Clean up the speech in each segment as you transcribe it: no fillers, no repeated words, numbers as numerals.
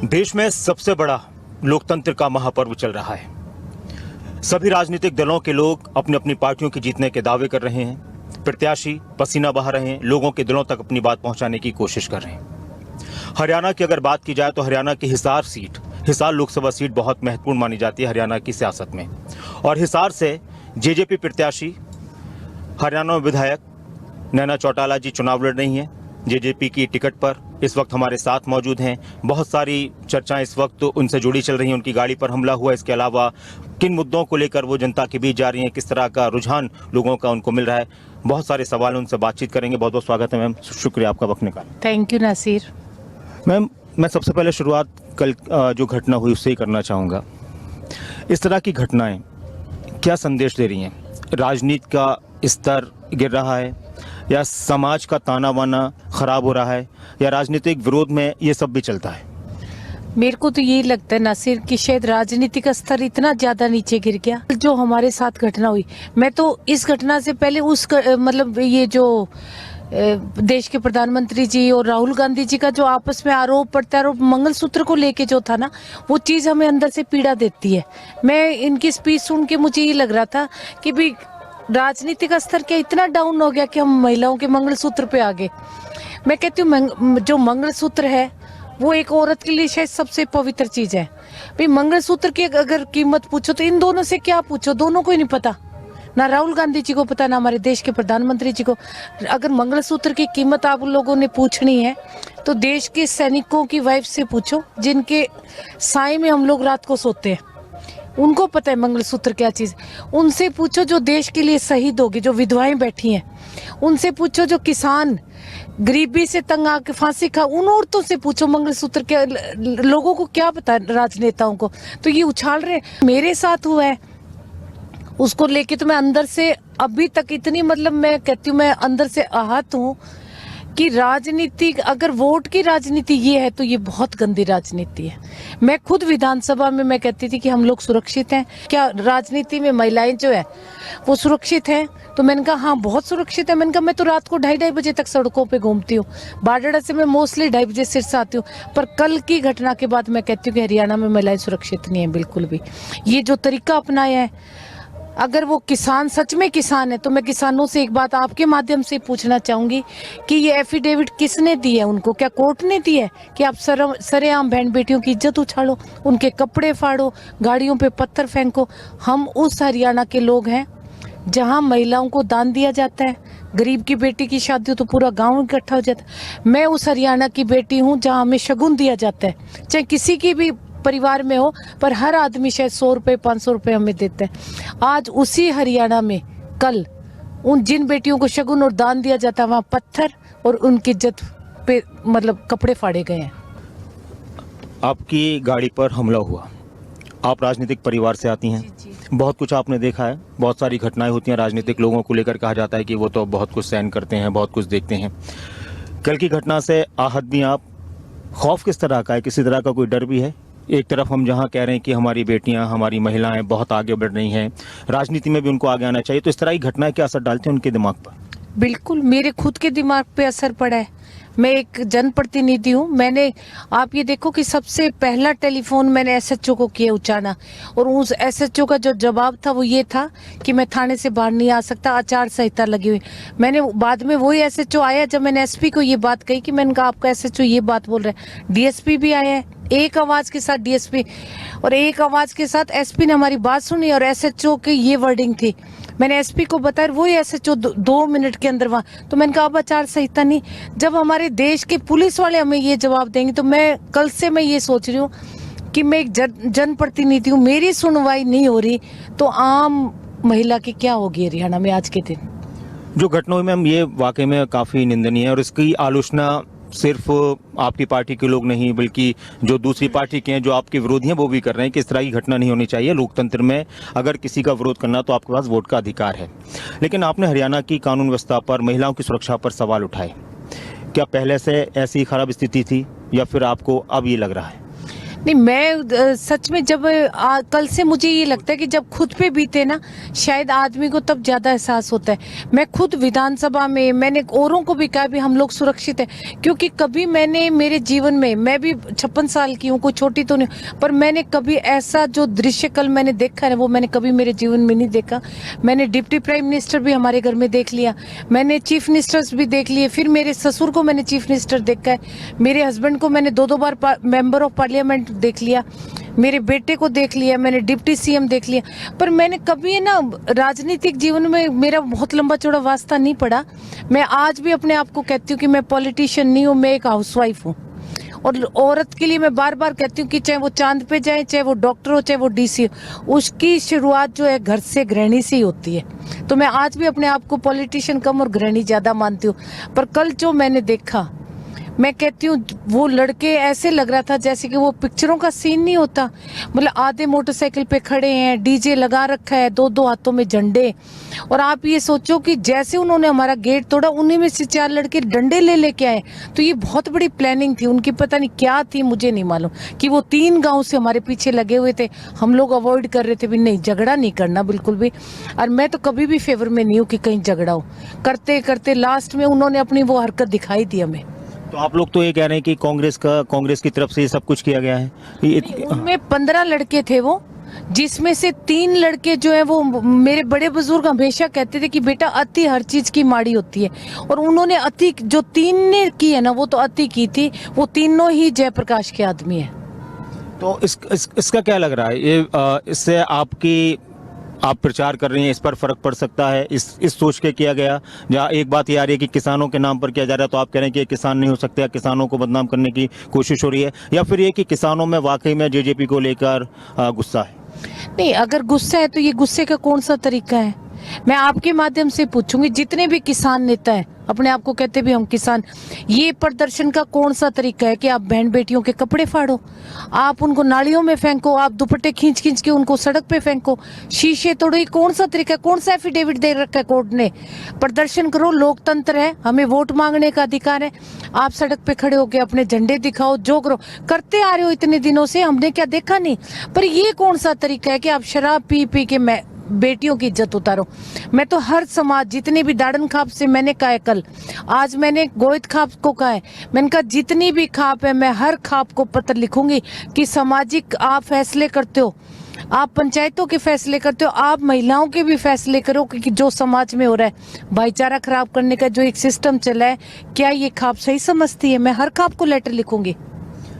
देश में सबसे बड़ा लोकतंत्र का महापर्व चल रहा है। सभी राजनीतिक दलों के लोग अपनी अपनी पार्टियों की जीतने के दावे कर रहे हैं। प्रत्याशी पसीना बहा रहे हैं, लोगों के दिलों तक अपनी बात पहुंचाने की कोशिश कर रहे हैं। हरियाणा की अगर बात की जाए तो हरियाणा की हिसार लोकसभा सीट बहुत महत्वपूर्ण मानी जाती है हरियाणा की सियासत में। और हिसार से जेजेपी प्रत्याशी हरियाणा में विधायक नैना चौटाला जी चुनाव लड़ रही हैं जेजेपी की टिकट पर। इस वक्त हमारे साथ मौजूद हैं। बहुत सारी चर्चाएं इस वक्त उनसे जुड़ी चल रही हैं। उनकी गाड़ी पर हमला हुआ, इसके अलावा किन मुद्दों को लेकर वो जनता के बीच जा रही हैं, किस तरह का रुझान लोगों का उनको मिल रहा है, बहुत सारे सवाल उनसे बातचीत करेंगे। बहुत बहुत स्वागत है मैम, शुक्रिया आपका वक्त निकालने। Thank you Nasir. मैम, मैं सबसे पहले शुरुआत कल जो घटना हुई उससे ही करना चाहूँगा। इस तरह की घटनाएं क्या संदेश दे रही हैं? राजनीति का स्तर गिर रहा है या समाज का ताना बाना खराब हो रहा है या राजनीतिक विरोध में ये सब भी चलता है? मेरे को तो ये लगता है नासिर कि शायद राजनीति का स्तर इतना ज्यादा नीचे गिर गया जो हमारे साथ घटना हुई। मैं तो इस घटना से पहले मतलब ये जो देश के प्रधानमंत्री जी और राहुल गांधी जी का जो आपस में आरोप प्रत्यारोप मंगलसूत्र को लेके जो था ना, वो चीज हमें अंदर से पीड़ा देती है। मैं इनकी स्पीच सुन के मुझे ये लग रहा था कि भी राजनीति का स्तर क्या इतना डाउन हो गया कि हम महिलाओं के मंगलसूत्र पे आ गए। मैं कहती हूँ जो मंगलसूत्र है वो एक औरत के लिए शायद सबसे पवित्र चीज है। भाई मंगलसूत्र की अगर कीमत पूछो तो इन दोनों से क्या पूछो, दोनों को ही नहीं पता। ना राहुल गांधी जी को पता, ना हमारे देश के प्रधानमंत्री जी को। अगर मंगलसूत्र की कीमत आप लोगों ने पूछनी है तो देश के सैनिकों की वाइफ से पूछो, जिनके साए में हम लोग रात को सोते हैं। उनको पता है मंगलसूत्र क्या चीज। उनसे पूछो जो देश के लिए शहीद होगी, जो विधवाएं बैठी हैं। उनसे पूछो जो किसान गरीबी से तंग आके फांसी खा, उन औरतों से पूछो मंगलसूत्र क्या। लोगों को क्या पता, राजनेताओं को तो ये उछाल रहे। मेरे साथ हुआ है उसको लेके तो मैं अंदर से अभी तक इतनी, मतलब मैं कहती हूँ मैं अंदर से आहत हूँ कि राजनीति, अगर वोट की राजनीति ये है तो ये बहुत गंदी राजनीति है। मैं खुद विधानसभा में मैं कहती थी कि हम लोग सुरक्षित हैं क्या, राजनीति में महिलाएं जो है वो सुरक्षित हैं? तो मैंने कहा हाँ बहुत सुरक्षित है। मैंने कहा मैं तो रात को 2:30 बजे तक सड़कों पे घूमती हूँ। बारडा से मैं मोस्टली 2:30 बजे सिर से आती हूँ। पर कल की घटना के बाद मैं कहती हूँ कि हरियाणा में महिलाएं सुरक्षित नहीं है बिल्कुल भी। ये जो तरीका अपनाया है, अगर वो किसान सच में किसान है तो मैं किसानों से एक बात आपके माध्यम से पूछना चाहूंगी कि ये एफिडेविट किसने दी है उनको? क्या कोर्ट ने दी है कि आप सरेआम बहन बेटियों की इज्जत उछालो, उनके कपड़े फाड़ो, गाड़ियों पे पत्थर फेंको? हम उस हरियाणा के लोग हैं जहां महिलाओं को दान दिया जाता है। गरीब की बेटी की शादी हो तो पूरा गांव इकट्ठा हो जाता है। मैं उस हरियाणा की बेटी हूं जहां हमें शगुन दिया जाता है, चाहे किसी की भी परिवार में हो, पर हर आदमी शायद 100 रुपए 500 रुपए हमें देते हैं। आज उसी हरियाणा में कल उन जिन बेटियों को शगुन और दान दिया जाता है वहां पत्थर और उनकी इज्जत पे मतलब कपड़े फाड़े गए हैं। आपकी गाड़ी पर हमला हुआ, आप राजनीतिक परिवार से आती हैं, बहुत कुछ आपने देखा है, बहुत सारी घटनाएं होती हैं राजनीतिक लोगों को लेकर। कहा जाता है कि वो तो बहुत कुछ सहन करते हैं, बहुत कुछ देखते हैं। कल की घटना से आहत भी आप, खौफ किस तरह का है? किसी तरह का कोई डर भी है? एक तरफ हम जहां कह रहे हैं कि हमारी बेटियां, हमारी महिलाएं बहुत आगे बढ़ रही हैं, राजनीति में भी उनको आगे आना चाहिए, तो इस तरह की घटनाएं क्या असर डालती हैं उनके दिमाग पर? बिल्कुल, मेरे खुद के दिमाग पे असर पड़ा है। मैं एक जनप्रतिनिधि हूँ। मैंने, आप ये देखो कि सबसे पहला टेलीफोन मैंने एसएचओ को किया उचाना, और उस एसएचओ का जो जवाब था वो ये था कि मैं थाने से बाहर नहीं आ सकता, आचार संहिता लगी हुई। मैंने बाद में वही एसएचओ आया जब मैंने एसपी को ये बात कही कि मैंने कहा आपका एसएचओ ये बात बोल रहा है। डीएसपी भी आया है, एक आवाज के साथ डीएसपी और एक आवाज के साथ एसपी ने हमारी बात सुनी और एसएचओ की ये वर्डिंग थी। मैंने एसपी को बताया, वही एसएचओ 2 मिनट के अंदर वहां। तो मैंने कहा अब आचार संहिता नहीं। जब हमारे देश के पुलिस वाले हमें ये जवाब देंगे तो मैं कल से मैं ये सोच रही हूँ कि मैं एक जनप्रतिनिधि हूँ, मेरी सुनवाई नहीं हो रही तो आम महिला की क्या होगी हरियाणा में आज के दिन? जो घटना हुई मैम, ये वाकई में काफ़ी निंदनीय है और इसकी आलोचना सिर्फ आपकी पार्टी के लोग नहीं बल्कि जो दूसरी पार्टी के हैं, जो आपके विरोधी हैं, वो भी कर रहे हैं कि इस तरह की घटना नहीं होनी चाहिए। लोकतंत्र में अगर किसी का विरोध करना तो आपके पास वोट का अधिकार है। लेकिन आपने हरियाणा की कानून व्यवस्था पर, महिलाओं की सुरक्षा पर सवाल उठाए। क्या पहले से ऐसी खराब स्थिति थी या फिर आपको अब ये लग रहा है? नहीं, मैं सच में जब कल से मुझे ये लगता है कि जब खुद पे बीते ना, शायद आदमी को तब ज्यादा एहसास होता है। मैं खुद विधानसभा में मैंने औरों को भी कहा भी हम लोग सुरक्षित हैं, क्योंकि कभी मैंने मेरे जीवन में, मैं भी 56 साल की हूँ, कोई छोटी तो नहीं, पर मैंने कभी ऐसा जो दृश्य कल मैंने देखा है वो मैंने कभी मेरे जीवन में नहीं देखा। मैंने डिप्टी प्राइम मिनिस्टर भी हमारे घर में देख लिया, मैंने चीफ मिनिस्टर्स भी देख लिए, फिर मेरे ससुर को मैंने चीफ मिनिस्टर देखा है, मेरे हस्बैंड को मैंने दो बार मेंबर ऑफ पार्लियामेंट देख लिया, मेरे बेटे को देख लिया, मैंने डिप्टी सीएम देख लिया, पर मैंने कभी ना राजनीतिक जीवन में मेरा बहुत लंबा चौड़ा वास्ता नहीं पड़ा। मैं आज भी अपने आप को कहती हूँ कि मैं पॉलिटिशियन नहीं हूँ, मैं एक हाउसवाइफ हूँ। और औरत के लिए मैं बार बार कहती हूँ कि चाहे वो चांद पे जाए, चाहे वो डॉक्टर हो, चाहे वो डीसी हो, उसकी शुरुआत जो है घर से, गृहिणी से ही होती है। तो मैं आज भी अपने आप को पॉलिटिशियन कम और गृहिणी ज्यादा मानती हूँ। पर कल जो मैंने देखा, मैं कहती हूँ वो लड़के ऐसे लग रहा था जैसे कि वो पिक्चरों का सीन नहीं होता, मतलब आधे मोटरसाइकिल पे खड़े हैं, डीजे लगा रखा है, दो दो हाथों में झंडे, और आप ये सोचो कि जैसे उन्होंने हमारा गेट तोड़ा, उन्हीं में से 4 लड़के डंडे ले लेके आए। तो ये बहुत बड़ी प्लानिंग थी उनकी, पता नहीं क्या थी, मुझे नहीं मालूम, कि वो 3 गांव से हमारे पीछे लगे हुए थे। हम लोग अवॉइड कर रहे थे भी नहीं, झगड़ा नहीं करना बिल्कुल भी, और मैं तो कभी भी फेवर में नहीं हूँ कि कहीं झगड़ा हो। करते करते लास्ट में उन्होंने अपनी वो हरकत दिखाई दी हमें। तो आप लोग तो ये कह रहे हैं कि कांग्रेस की तरफ से ये सब कुछ किया गया है। उनमें 15 लड़के थे वो, जिसमें से 3 लड़के जो है वो, मेरे बड़े बुजुर्ग हमेशा कहते थे कि बेटा अति हर चीज की माड़ी होती है, और उन्होंने अति जो 3 ने की है ना, वो तो अति की थी। वो तीनों ही जयप्रकाश के आदमी है। तो इसका क्या लग रहा है, ये इससे आप प्रचार कर रही हैं, इस पर फर्क पड़ सकता है, इस सोच के किया गया? जहाँ एक बात ये आ रही है कि किसानों के नाम पर किया जा रहा है, तो आप कह रहे हैं कि ये किसान नहीं हो सकते, या किसानों को बदनाम करने की कोशिश हो रही है, या फिर ये कि किसानों में वाकई में जेजेपी को लेकर गुस्सा है? नहीं, अगर गुस्सा है तो ये गुस्से का कौन सा तरीका है? मैं आपके माध्यम से पूछूंगी, जितने भी किसान नेता है, अपने आप को कहते भी हम किसान, ये प्रदर्शन का कौन सा तरीका है कि आप बहन बेटियों के कपड़े फाड़ो, आप उनको नालियों में फेंको, आप दुपट्टे खींच खींच के उनको सड़क पे फेंको, शीशे तोड़ो? ये कौन सा तरीका है? कौन सा एफिडेविट दे रखा है कोर्ट ने? प्रदर्शन करो, लोकतंत्र है, हमें वोट मांगने का अधिकार है। आप सड़क पे खड़े होके अपने झंडे दिखाओ, जो करो, करते आ रहे हो इतने दिनों से, हमने क्या देखा नहीं? पर ये कौन सा तरीका है कि आप शराब पी पी के मैं बेटियों की इज्जत उतारो? मैं तो हर समाज, जितने भी दाड़न खाप से मैंने कहा है कल, आज मैंने गोहित खाप को कहा है, मैंने कहा जितनी भी खाप है, मैं हर खाप को पत्र लिखूंगी कि सामाजिक आप फैसले करते हो, आप पंचायतों के फैसले करते हो, आप महिलाओं के भी फैसले करो कि जो समाज में हो रहा है, भाईचारा खराब करने का जो एक सिस्टम चला है, क्या ये खाप सही समझती है? मैं हर खाप को लेटर लिखूंगी।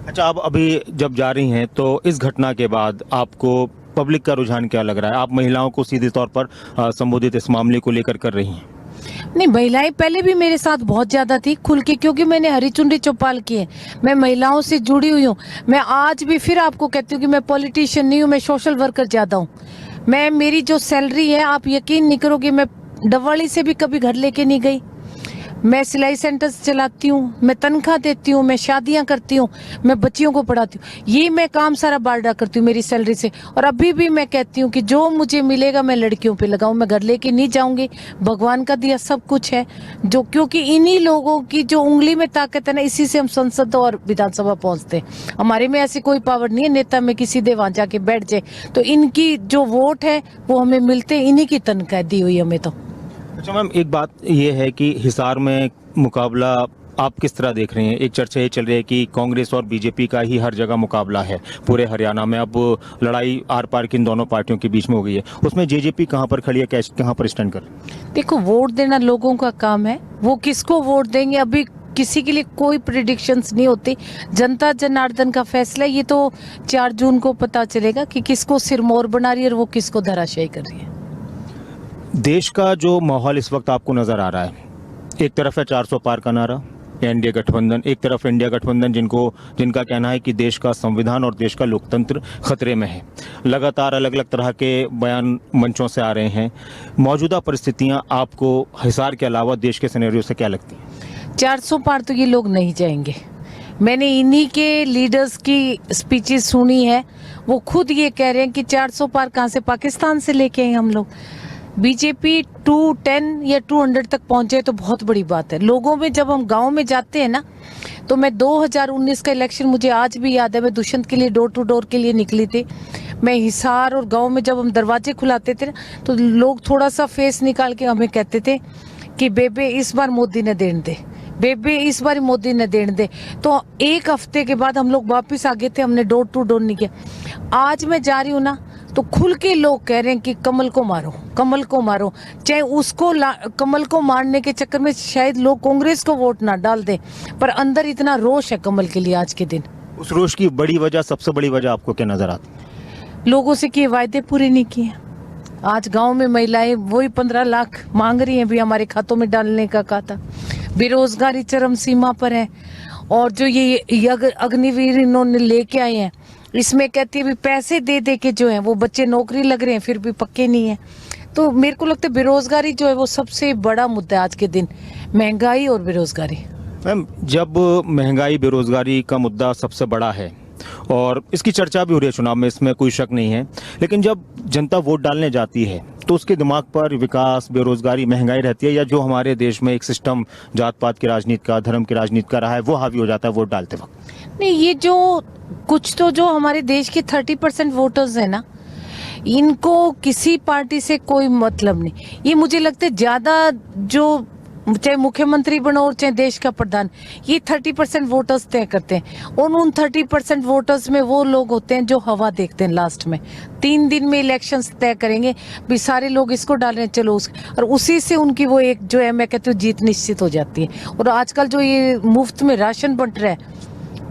अच्छा, आप अभी जब जा रही हैं तो इस घटना के बाद आपको पब्लिक का रुझान क्या लग रहा है? आप महिलाओं को सीधे तौर पर संबोधित इस मामले को लेकर कर रही हैं? नहीं, महिलाएं पहले भी मेरे साथ बहुत ज्यादा थी खुल के, क्योंकि मैंने हरी चुनरी चौपाल की है, मैं महिलाओं से जुड़ी हुई हूँ। मैं आज भी फिर आपको कहती हूँ कि मैं पॉलिटिशियन नहीं हूँ, मैं सोशल वर्कर ज्यादा हूँ। मैं, मेरी जो सैलरी है, आप यकीन नहीं करोगे, मैं डबवाली से भी कभी घर लेके नहीं गई। मैं सिलाई सेंटर्स चलाती हूँ, मैं तनख्वाह देती हूँ, मैं शादियां करती हूँ, मैं बच्चियों को पढ़ाती हूँ, ये मैं काम सारा बारडा करती हूँ मेरी सैलरी से। और अभी भी मैं कहती हूँ कि जो मुझे मिलेगा मैं लड़कियों पे लगाऊं, मैं घर लेके नहीं जाऊंगी। भगवान का दिया सब कुछ है, जो, क्योंकि इन्हीं लोगों की जो उंगली में ताकत है ना, इसी से हम संसद और विधानसभा पहुंचते हैं। हमारे में ऐसी कोई पावर नहीं है नेता में किसी दे वहां जाके बैठ जाए, तो इनकी जो वोट है वो हमें मिलते, इन्हीं की तनख्वाह दी हुई हमें तो। अच्छा मैम, एक बात ये है कि हिसार में मुकाबला आप किस तरह देख रहे हैं? एक चर्चा ये चल रही है कि कांग्रेस और बीजेपी का ही हर जगह मुकाबला है पूरे हरियाणा में, अब लड़ाई आर पार की इन दोनों पार्टियों के बीच में हो गई है, उसमें जेजेपी कहां पर खड़ी है, कहां पर स्टैंड कर? देखो, वोट देना लोगों का काम है, वो किसको वोट देंगे अभी किसी के लिए कोई प्रेडिक्शंस नहीं होती। जनता जनार्दन का फैसला, ये तो 4 जून को पता चलेगा कि किसको सिरमौर बना रही है और वो किसको धराशायी कर रही है। देश का जो माहौल इस वक्त आपको नजर आ रहा है, एक तरफ है 400 पार का नारा, एनडीए गठबंधन, एक तरफ इंडिया गठबंधन जिनका कहना है कि देश का संविधान और देश का लोकतंत्र खतरे में है। लगातार अलग अलग तरह के बयान मंचों से आ रहे हैं। मौजूदा परिस्थितियां आपको हिसार के अलावा देश के सिनेरियो से क्या लगती हैं? 400 पार तो ये लोग नहीं जाएंगे। मैंने इन्हीं के लीडर्स की स्पीचेस सुनी है, वो खुद ये कह रहे हैं कि 400 पार कहाँ से, पाकिस्तान से लेके आए हम लोग। बीजेपी 210 या 200 तक पहुंचे तो बहुत बड़ी बात है। लोगों में जब हम गांव में जाते हैं ना, तो मैं 2019 का इलेक्शन मुझे आज भी याद है। मैं दुष्यंत के लिए डोर टू डोर के लिए निकली थी। मैं हिसार और गांव में जब हम दरवाजे खुलाते थे ना, तो लोग थोड़ा सा फेस निकाल के हमें कहते थे कि बेबे इस बार मोदी ने देन दे, बेबे इस बार मोदी ने देन दे। तो एक हफ्ते के बाद हम लोग वापस आ गए थे, हमने डोर टू डोर नहीं किया। आज मैं जा रही हूँ ना, तो खुल के लोग कह रहे हैं कि कमल को मारो, कमल को मारो। चाहे उसको कमल को मारने के चक्कर में शायद लोग कांग्रेस को वोट ना डाल दें, पर अंदर इतना रोष है कमल के लिए आज के दिन। उस रोष की बड़ी वजह, सबसे बड़ी वजह आपको क्या नजर आती है? लोगों से किए वायदे पूरे नहीं किए। आज गांव में महिलाएं वही 15 लाख मांग रही हैं भी हमारे खातों में डालने का कहा था। बेरोजगारी चरम सीमा पर है। और जो ये अग्निवीर इन्होंने लेके आए हैं, इसमें कहती है भी पैसे दे दे के जो है वो बच्चे नौकरी लग रहे हैं, फिर भी पक्के नहीं है। तो मेरे को लगता है बेरोजगारी जो है वो सबसे बड़ा मुद्दा है आज के दिन, महंगाई और बेरोजगारी। मैम, जब महंगाई बेरोजगारी का मुद्दा सबसे बड़ा है और इसकी चर्चा भी हो रही है चुनाव में, इसमें कोई शक नहीं है, लेकिन जब जनता वोट डालने जाती है तो उसके दिमाग पर विकास, बेरोजगारी, महंगाई रहती है, या जो हमारे देश में एक सिस्टम जात पात की राजनीति का, धर्म की राजनीति का रहा है, वो हावी हो जाता है वोट डालते वक्त? नहीं, ये जो कुछ तो जो हमारे देश के 30% वोटर्स है ना, इनको किसी पार्टी से कोई मतलब नहीं। ये मुझे लगता है ज्यादा जो चाहे मुख्यमंत्री बनो और चाहे देश का प्रधान, ये 30% वोटर्स तय करते हैं। और उन 30% वोटर्स में वो लोग होते हैं जो हवा देखते हैं। लास्ट में 3 दिन में इलेक्शंस तय करेंगे भी सारे लोग इसको डाल रहे हैं, चलो और उसी से उनकी वो एक जो है मैं कहती हूँ जीत निश्चित हो जाती है। और आजकल जो ये मुफ्त में राशन बंट रहा है,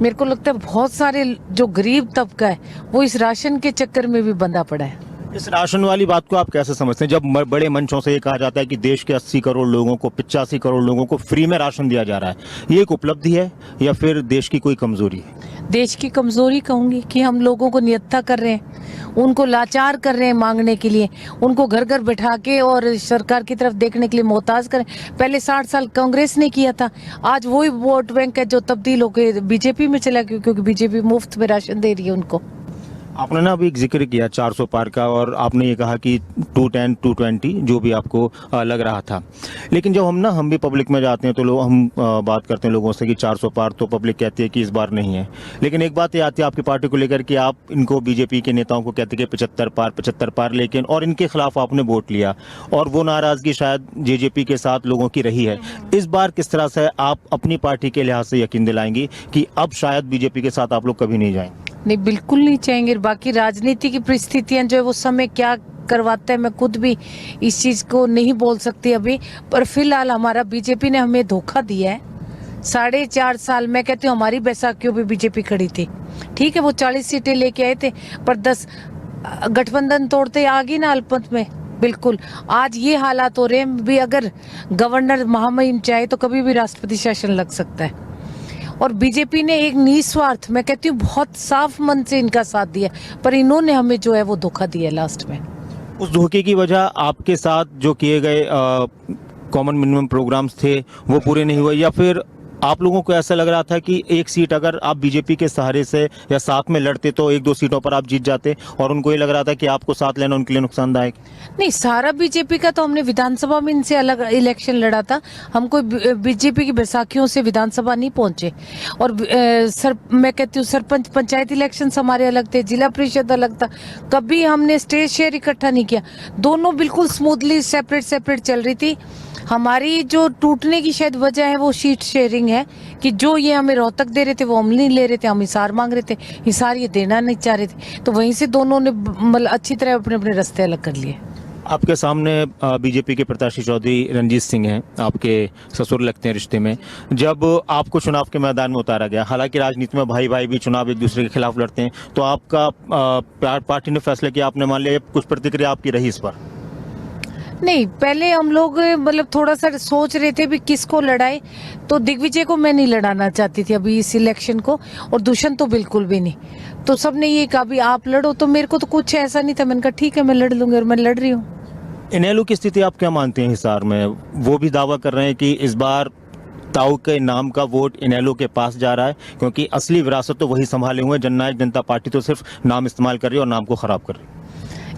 मेरे को लगता है बहुत सारे जो गरीब तबका है वो इस राशन के चक्कर में भी बंधा पड़ा है। इस राशन वाली बात को आप कैसे समझते हैं, जब बड़े मंचों से ये कहा जाता है कि देश के 80 करोड़ लोगों को, 85 करोड़ लोगों को फ्री में राशन दिया जा रहा है, ये एक उपलब्धि है या फिर देश की कोई कमजोरी है? देश की कमजोरी कहूंगी कि हम लोगों को नियत्ता कर रहे हैं, उनको लाचार कर रहे हैं मांगने के लिए, उनको घर घर बैठा के और सरकार की तरफ देखने के लिए मोहताज करें। पहले 60 साल कांग्रेस ने किया था, आज वही वोट बैंक है जो तब्दील होकर बीजेपी में चला गया, क्योंकि बीजेपी मुफ्त में राशन दे रही है उनको। आपने ना अभी एक जिक्र किया 400 पार का, और आपने ये कहा कि 210, 220 जो भी आपको लग रहा था, लेकिन जब हम भी पब्लिक में जाते हैं तो हम बात करते हैं लोगों से कि 400 पार तो पब्लिक कहती है कि इस बार नहीं है। लेकिन एक बात ये आती है आपकी पार्टी को लेकर कि आप इनको, बीजेपी के नेताओं को कहते हैं कि 75 पार, लेकिन और इनके खिलाफ आपने वोट लिया और वो नाराजगी शायद जेजेपी के साथ लोगों की रही है। इस बार किस तरह से आप अपनी पार्टी के लिहाज से यकीन दिलाएंगी कि अब शायद बीजेपी के साथ आप लोग कभी नहीं जाएंगे? नहीं, बिल्कुल नहीं चाहेंगे। बाकी राजनीति की परिस्थितियां जो है वो समय क्या करवाता है, मैं खुद भी इस चीज को नहीं बोल सकती अभी, पर फिलहाल हमारा बीजेपी ने हमें धोखा दिया है। 4.5 साल मैं कहती हूँ हमारी बैसाखियों पे बीजेपी खड़ी थी, ठीक है, वो 40 सीटें लेके आए थे, पर 10 गठबंधन तोड़ते आ गई ना अल्पमत में। बिल्कुल आज ये हालात हो रहे हैं भी, अगर गवर्नर महामहिम चाहे तो कभी भी राष्ट्रपति शासन लग सकता है। और बीजेपी ने एक निस्वार्थ, मैं कहती हूँ बहुत साफ मन से इनका साथ दिया, पर इन्होंने हमें जो है वो धोखा दिया लास्ट में। उस धोखे की वजह आपके साथ जो किए गए कॉमन मिनिमम प्रोग्राम्स थे वो पूरे नहीं हुए, या फिर आप लोगों को ऐसा लग रहा था कि एक सीट अगर आप बीजेपी के सहारे से या साथ में लड़ते तो 1-2 सीटों पर आप जीत जाते, और उनको ये लग रहा था कि आपको साथ लेना उनके लिए नुकसानदायक? नहीं, सारा बीजेपी का तो हमने विधानसभा में इनसे अलग इलेक्शन लड़ा था। हम कोई बीजेपी की बैसाखियों से विधानसभा नहीं पहुंचे। और मैं कहती हूँ सरपंच पंचायत इलेक्शन हमारे अलग थे, जिला परिषद अलग था, कभी हमने स्टेज शेयर इकट्ठा नहीं किया। दोनों बिल्कुल स्मूथली सेपरेट चल रही थी। हमारी जो टूटने की शायद वजह है वो सीट शेयरिंग है, कि जो ये हमें रोहतक दे रहे थे वो हम नहीं ले रहे थे, हम हिसार मांग रहे थे, हिसार ये देना नहीं चाह रहे थे, तो वहीं से दोनों ने मतलब अच्छी तरह अपने अपने रास्ते अलग कर लिए। आपके सामने बीजेपी के प्रत्याशी चौधरी रंजीत सिंह हैं, आपके ससुर लगते हैं रिश्ते में। जब आपको चुनाव के मैदान में उतारा गया, हालांकि राजनीति में भाई भाई भी चुनाव एक दूसरे के खिलाफ लड़ते हैं, तो आपका पार्टी ने फैसला किया, आपने मान लिया, कुछ प्रतिक्रिया आपकी रही इस पर? नहीं, पहले हम लोग मतलब थोड़ा सा सोच रहे थे भी किसको लड़ाए, तो दिग्विजय को मैं नहीं लड़ाना चाहती थी अभी इस इलेक्शन को, और दुष्यंत तो बिल्कुल भी नहीं। तो सबने ये कहा भी आप लड़ो, तो मेरे को तो कुछ ऐसा नहीं था, मैंने कहा ठीक है मैं लड़ लूंगी, और मैं लड़ रही हूँ। इनेलो की स्थिति आप क्या मानते हैं हिसार में? वो भी दावा कर रहे हैं कि इस बार ताऊ के नाम का वोट इनेलो के पास जा रहा है, क्योंकि असली विरासत तो वही संभाले हुए, जननायक जनता पार्टी तो सिर्फ नाम इस्तेमाल कर रही है और नाम को खराब कर रही है।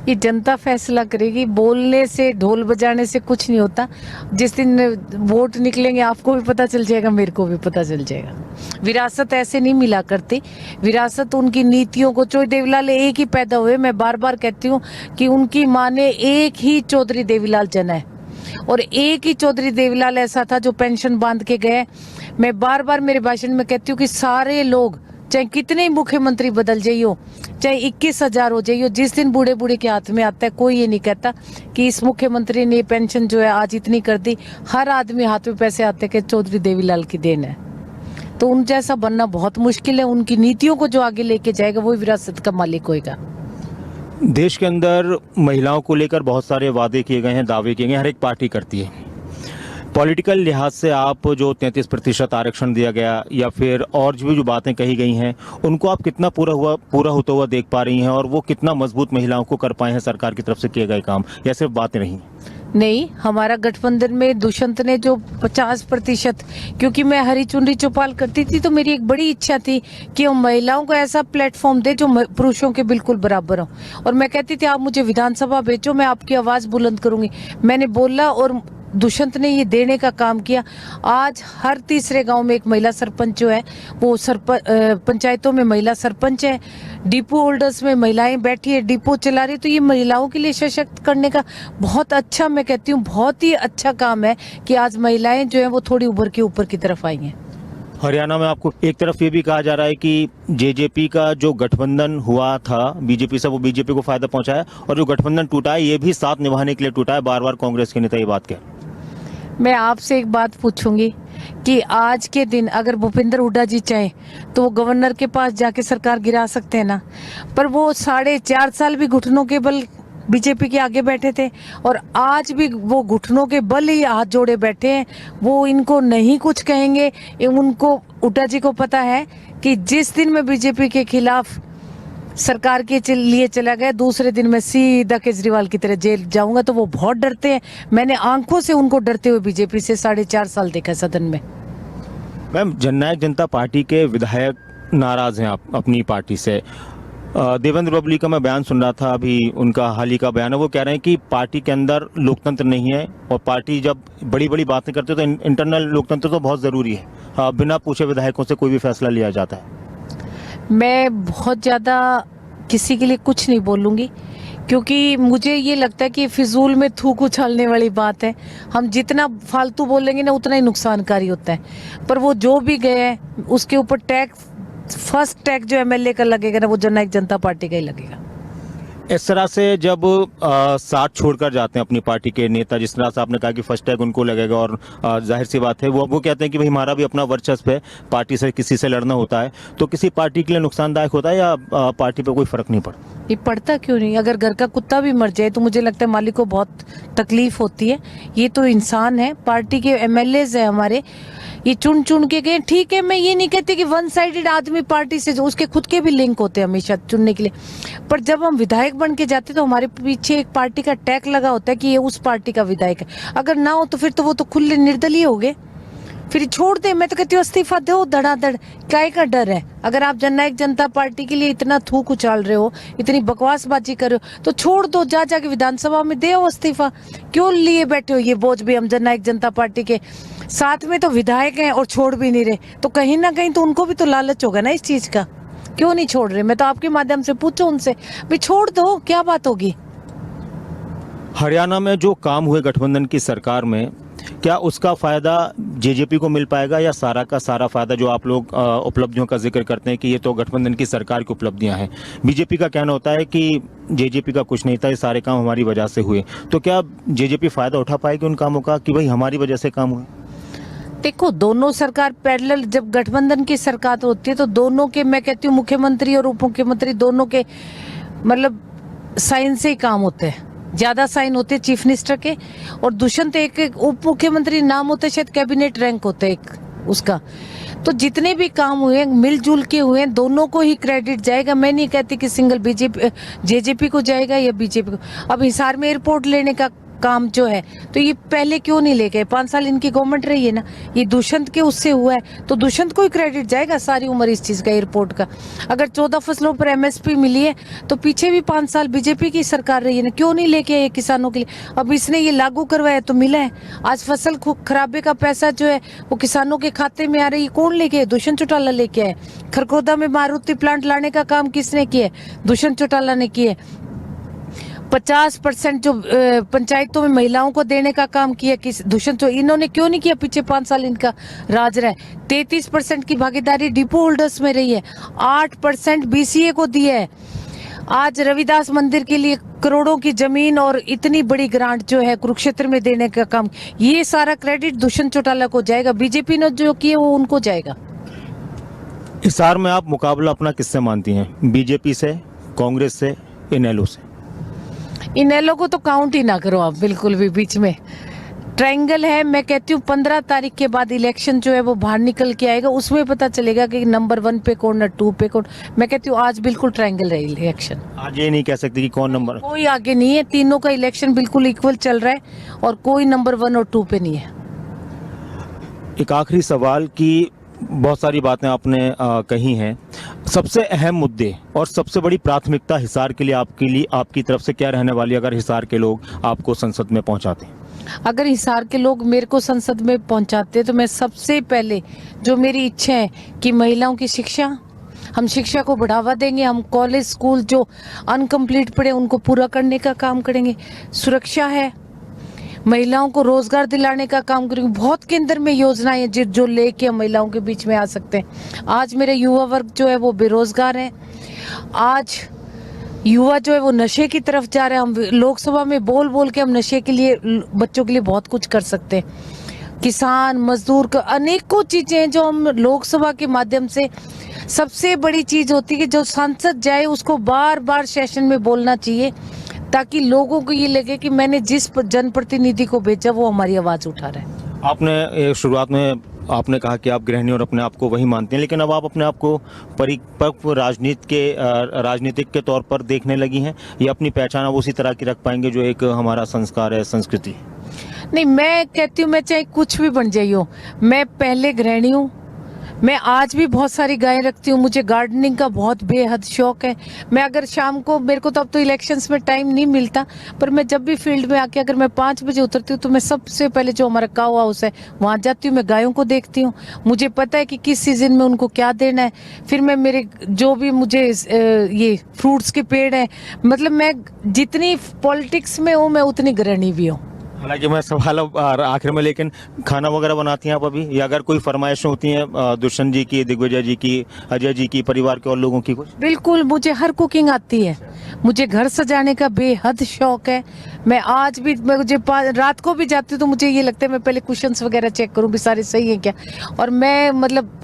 ये जनता फैसला करेगी। बोलने से, ढोल बजाने से कुछ नहीं होता। जिस दिन वोट निकलेंगे आपको भी पता चल जाएगा, मेरे को भी पता चल जाएगा। विरासत ऐसे नहीं मिला करती। विरासत उनकी नीतियों को, चौधरी देवीलाल एक ही पैदा हुए। मैं बार बार कहती हूँ कि उनकी माँ ने एक ही चौधरी देवीलाल जना है और एक ही चौधरी देवीलाल ऐसा था जो पेंशन बांध के गए। मैं बार बार मेरे भाषण में कहती हूँ कि सारे लोग, चाहे कितने ही मुख्यमंत्री बदल जाइयो, चाहे 21,000 हो जाइयो, जिस दिन बूढ़े बूढ़े के हाथ में आता है कोई ये नहीं कहता कि इस मुख्यमंत्री ने पेंशन जो है आज इतनी कर दी। हर आदमी हाथ में पैसे आते कि चौधरी देवीलाल की देन है। तो उन जैसा बनना बहुत मुश्किल है। उनकी नीतियों को जो आगे लेके जाएगा वही विरासत का मालिक होगा। देश के अंदर महिलाओं को लेकर बहुत सारे वादे किए गए हैं, दावे किए गए हैं, हर एक पार्टी करती है। पॉलिटिकल लिहाज से आप जो 33% आरक्षण दिया गया या फिर और जो बातें कही गई हैं, उनको आप कितना पूरा होता हुआ देख पा रही हैं और वो कितना मजबूत महिलाओं को कर पाए हैं सरकार की तरफ से किए गए काम, या सिर्फ बातें रही? नहीं, हमारा गठबंधन में दुष्यंत ने जो 50%, क्योंकि मैं हरी चुनरी चौपाल करती थी तो मेरी एक बड़ी इच्छा थी कि हम महिलाओं को ऐसा प्लेटफॉर्म दे जो पुरुषों के बिल्कुल बराबर हो। और मैं कहती थी आप मुझे विधानसभा भेजो, मैं आपकी आवाज बुलंद करूंगी। मैंने बोला और दुष्यंत ने ये देने का काम किया। आज हर तीसरे गांव में एक महिला सरपंच जो है वो पंचायतों में महिला सरपंच है। डिपो होल्डर्स में महिलाएं बैठी है, डिपो चला रही। तो ये महिलाओं के लिए सशक्त करने का बहुत अच्छा, मैं कहती हूँ बहुत ही अच्छा काम है कि आज महिलाएं जो है वो थोड़ी उभर के ऊपर की तरफ आई हैं। हरियाणा में आपको एक तरफ ये भी कहा जा रहा है कि जेजेपी का जो गठबंधन हुआ था बीजेपी से, वो बीजेपी को फायदा पहुंचाया, और जो गठबंधन टूटा है ये भी साथ निभाने के लिए टूटा है। बार बार कांग्रेस के नेता ये बात कह। मैं आपसे एक बात पूछूंगी कि आज के दिन अगर भूपेंद्र हुड्डा जी चाहे तो वो गवर्नर के पास जाके सरकार गिरा सकते हैं ना, पर वो 4.5 साल भी घुटनों के बल बीजेपी के आगे बैठे थे और आज भी वो घुटनों के बल ही हाथ जोड़े बैठे हैं। वो इनको नहीं कुछ कहेंगे। उनको, हुड्डा जी को पता है कि जिस दिन मैं बीजेपी के खिलाफ सरकार के लिए चला गया, दूसरे दिन मैं सीधा केजरीवाल की तरह जेल जाऊंगा। तो वो बहुत डरते हैं। मैंने आंखों से उनको डरते हुए बीजेपी से 4.5 साल देखा सदन में। मैम, जननायक जनता पार्टी के विधायक नाराज हैं आप अपनी पार्टी से। देवेंद्र बबली का मैं बयान सुन रहा था अभी, उनका हाल ही का बयान है। वो कह रहे हैं कि पार्टी के अंदर लोकतंत्र नहीं है और पार्टी जब बड़ी बड़ी बातें करते तो इंटरनल लोकतंत्र तो बहुत ज़रूरी है। बिना पूछे विधायकों से कोई भी फैसला लिया जाता है। मैं बहुत ज़्यादा किसी के लिए कुछ नहीं बोलूँगी, क्योंकि मुझे ये लगता है कि फिजूल में थूक उछालने वाली बात है। हम जितना फालतू बोलेंगे ना उतना ही नुकसानकारी होता है। पर वो जो भी गए हैं उसके ऊपर टैक्स, फर्स्ट टैग जो एमएलए का लगेगा ना वो जननायक जनता पार्टी का ही लगेगा। इस तरह से जब साथ छोड़कर जाते हैं अपनी पार्टी के नेता, जिस तरह से आपने कहा कि फर्स्ट टैग उनको लगेगा, और जाहिर सी बात है वो कहते हैं कि भाई हमारा भी अपना वर्चस्व है, पार्टी से किसी से लड़ना होता है, तो किसी पार्टी के लिए नुकसानदायक होता है या पार्टी पे कोई फर्क नहीं पड़ता? ये पड़ता क्यों नहीं? अगर घर का कुत्ता भी मर जाए तो मुझे लगता है मालिक को बहुत तकलीफ होती है। ये तो इंसान है, पार्टी के एमएलएज है हमारे, ये चुन चुन के गए। ठीक है, मैं ये नहीं कहती कि वन साइडेड आदमी पार्टी से, जो उसके खुद के भी लिंक होते हैं हमेशा चुनने के लिए। पर जब हम विधायक बन के जाते तो हमारे पीछे एक पार्टी का टैग लगा होता है कि ये उस पार्टी का विधायक है। अगर ना हो तो फिर तो वो तो खुले निर्दलीय हो गए, फिर छोड़ दे। मैं तो कहती हूँ इस्तीफा दो धड़ाधड़, काय का डर है? अगर आप जननायक जनता पार्टी के लिए इतना थूक उछाल रहे हो, इतनी बकवासबाजी कर रहे हो, तो छोड़ दो, जाके विधानसभा में दे इस्तीफा। क्यों लिए बैठे हो ये बोझ भी? हम जननायक जनता पार्टी के साथ में तो विधायक हैं और छोड़ भी नहीं रहे, तो कहीं ना कहीं तो उनको भी तो लालच होगा ना इस चीज का। क्यों नहीं छोड़ रहे? मैं तो आपके माध्यम से पूछूं उनसे, भाई छोड़ दो, क्या बात होगी? हरियाणा में जो काम हुए गठबंधन की सरकार में, क्या उसका फायदा जेजेपी को मिल पाएगा, या सारा का सारा फायदा जो आप लोग उपलब्धियों का जिक्र करते हैं कि ये तो गठबंधन की सरकार की उपलब्धियां हैं, बीजेपी का कहना होता है कि जेजेपी का कुछ नहीं था, ये सारे काम हमारी वजह से हुए, तो क्या जेजेपी फायदा उठा पाएगी उन कामों का कि भाई हमारी वजह से काम हुए? देखो, दोनों सरकार पैरेलल, जब गठबंधन की सरकार होती है तो दोनों के, मैं कहती हूँ मुख्यमंत्री और उप मुख्यमंत्री दोनों के मतलब साइन से ही काम होते हैं। ज्यादा साइन होते हैं चीफ मिनिस्टर के, और दुष्यंत एक उप मुख्यमंत्री नाम होता है, शायद कैबिनेट रैंक होता है एक उसका। तो जितने भी काम हुए मिलजुल के हुए, दोनों को ही क्रेडिट जाएगा। मैं नहीं कहती कि सिंगल जेजेपी को जाएगा या बीजेपी को। अब हिसार में एयरपोर्ट लेने का काम जो है, तो ये पहले क्यों नहीं ले गए? 5 साल इनकी गवर्नमेंट रही है ना, ये दुष्यंत के उससे हुआ है, तो दुष्यंत को ही क्रेडिट जाएगा सारी उम्र इस चीज का, एयरपोर्ट का। अगर 14 फसलों पर MSP मिली है तो पीछे भी 5 साल बीजेपी की सरकार रही है ना, क्यों नहीं लेके आए किसानों के लिए? अब इसने ये लागू करवाया तो मिला है। आज फसल खराबे का पैसा जो है वो किसानों के खाते में आ रही है, कौन लेके आए? दुष्यंत चौटाला लेके आए। खरगोदा में मारुति प्लांट लाने का काम किसने किया? दुष्यंत चौटाला ने किया। 50% जो पंचायतों में महिलाओं को देने का काम किया किस दुष्यंत, इन्होंने क्यों नहीं किया? पीछे 5 साल इनका राज रहा है। 33% की भागीदारी डिपो होल्डर्स में रही है, 8% BCA को दिया है। आज रविदास मंदिर के लिए करोड़ों की जमीन और इतनी बड़ी ग्रांट जो है कुरुक्षेत्र में देने का काम, ये सारा क्रेडिट दुष्यंत चौटाला को जाएगा। बीजेपी ने जो किया वो उनको जाएगा। हिसार में आप मुकाबला अपना किससे मानती हैं? बीजेपी से, कांग्रेस से, इनेलो से? इनेलो को तो काउंट ही ना करो आप, बिल्कुल भी। बीच में ट्रायंगल है। मैं कहती हूँ 15 तारीख के बाद इलेक्शन जो है वो बाहर निकल के आएगा, उसमें पता चलेगा कि नंबर 1 पे कौन है, 2 पे कौन। मैं कहती हूँ आज बिल्कुल ट्रायंगल रही इलेक्शन। आज ये नहीं कह सकते कि कौन नंबर, कोई आगे नहीं है, तीनों का इलेक्शन बिल्कुल इक्वल चल रहा है और कोई नंबर 1 और 2 पे नहीं है। एक आखिरी सवाल की बहुत सारी बातें आपने कही हैं, सबसे अहम मुद्दे और सबसे बड़ी प्राथमिकता हिसार के लिए आपकी तरफ से क्या रहने वाली है अगर हिसार के लोग आपको संसद में पहुंचाते हैं? अगर हिसार के लोग मेरे को संसद में पहुंचाते तो मैं सबसे पहले जो मेरी इच्छा है कि महिलाओं की शिक्षा, हम शिक्षा को बढ़ावा देंगे। हम कॉलेज स्कूल जो अनकम्प्लीट पड़े उनको पूरा करने का काम करेंगे। सुरक्षा है, महिलाओं को रोजगार दिलाने का काम करेंगे। बहुत केंद्र में योजनाएं हैं जो लेके हम महिलाओं के बीच में आ सकते हैं। आज मेरा युवा वर्ग जो है वो बेरोजगार है। आज युवा जो है वो नशे की तरफ जा रहे हैं। हम लोकसभा में बोल बोल के हम नशे के लिए, बच्चों के लिए बहुत कुछ कर सकते हैं। किसान मजदूर का अनेकों चीजें हैं जो हम लोकसभा के माध्यम से, सबसे बड़ी चीज होती है कि जो सांसद जाए उसको बार बार सेशन में बोलना चाहिए, ताकि लोगों को ये लगे कि मैंने जिस जनप्रतिनिधि को भेजा वो हमारी आवाज उठा रहा है। आपने शुरुआत में आपने कहा कि आप गृहिणी और अपने आप को वही मानते हैं, लेकिन अब आप अपने आप को परिपक्व राजनीतिक के तौर पर देखने लगी हैं, या अपनी पहचान आप उसी तरह की रख पाएंगे जो एक हमारा संस्कार है, संस्कृति? नहीं, मैं कहती हूँ मैं चाहे कुछ भी बन जाइए, मैं पहले गृहिणी हूँ। मैं आज भी बहुत सारी गायें रखती हूँ। मुझे गार्डनिंग का बहुत बेहद शौक है। मैं अगर शाम को, मेरे को तो अब तो इलेक्शंस में टाइम नहीं मिलता, पर मैं जब भी फील्ड में आके अगर मैं 5 बजे उतरती हूँ तो मैं सबसे पहले जो हमारा काऊ हाउस है वहाँ जाती हूँ। मैं गायों को देखती हूँ, मुझे पता है कि किस सीजन में उनको क्या देना है। फिर मैं मेरे जो भी मुझे ये फ्रूट्स के पेड़ हैं, मतलब मैं जितनी पॉलिटिक्स में हूँ मैं उतनी गृहिणी भी हूँ। हालांकि मैं सवाल आखिर में, लेकिन खाना वगैरह बनाती हैं आप अभी, या अगर कोई फरमाइशें होती हैं दुष्यंत जी की, दिग्विजय जी की, अजय जी की, परिवार के और लोगों की कुछ? बिल्कुल, मुझे हर कुकिंग आती है। मुझे घर सजाने का बेहद शौक है। मैं आज भी, मुझे रात को भी जाती हूँ तो मुझे ये लगता है मैं पहले कुशन्स वगैरह चेक करूँ भी सारे सही है क्या। और मैं मतलब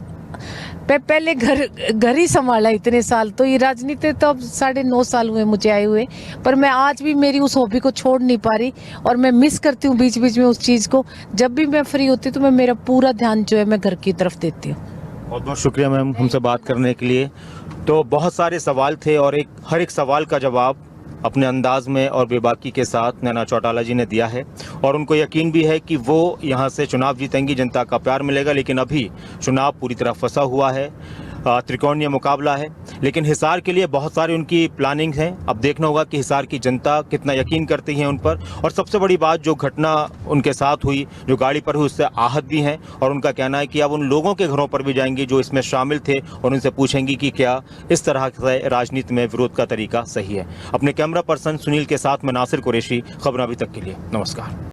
पहले घर ही संभाला इतने साल, तो ये राजनीति तो अब 9.5 साल हुए मुझे आए हुए, पर मैं आज भी मेरी उस हॉबी को छोड़ नहीं पा रही और मैं मिस करती हूँ बीच बीच में उस चीज़ को। जब भी मैं फ्री होती हूँ तो मैं मेरा पूरा ध्यान जो है मैं घर की तरफ देती हूँ। बहुत बहुत शुक्रिया मैम हमसे बात करने के लिए। तो बहुत सारे सवाल थे और हर एक सवाल का जवाब अपने अंदाज में और बेबाकी के साथ नैना चौटाला जी ने दिया है, और उनको यकीन भी है कि वो यहाँ से चुनाव जीतेंगी, जनता का प्यार मिलेगा। लेकिन अभी चुनाव पूरी तरह फंसा हुआ है, त्रिकोणीय मुकाबला है, लेकिन हिसार के लिए बहुत सारी उनकी प्लानिंग है। अब देखना होगा कि हिसार की जनता कितना यकीन करती है उन पर। और सबसे बड़ी बात, जो घटना उनके साथ हुई, जो गाड़ी पर हुई, उससे आहत भी हैं, और उनका कहना है कि अब उन लोगों के घरों पर भी जाएंगी जो इसमें शामिल थे और उनसे पूछेंगी कि क्या इस तरह से राजनीति में विरोध का तरीका सही है। अपने कैमरा पर्सन सुनील के साथ मैं नासिर कुरैशी, खबर अभी तक के लिए नमस्कार।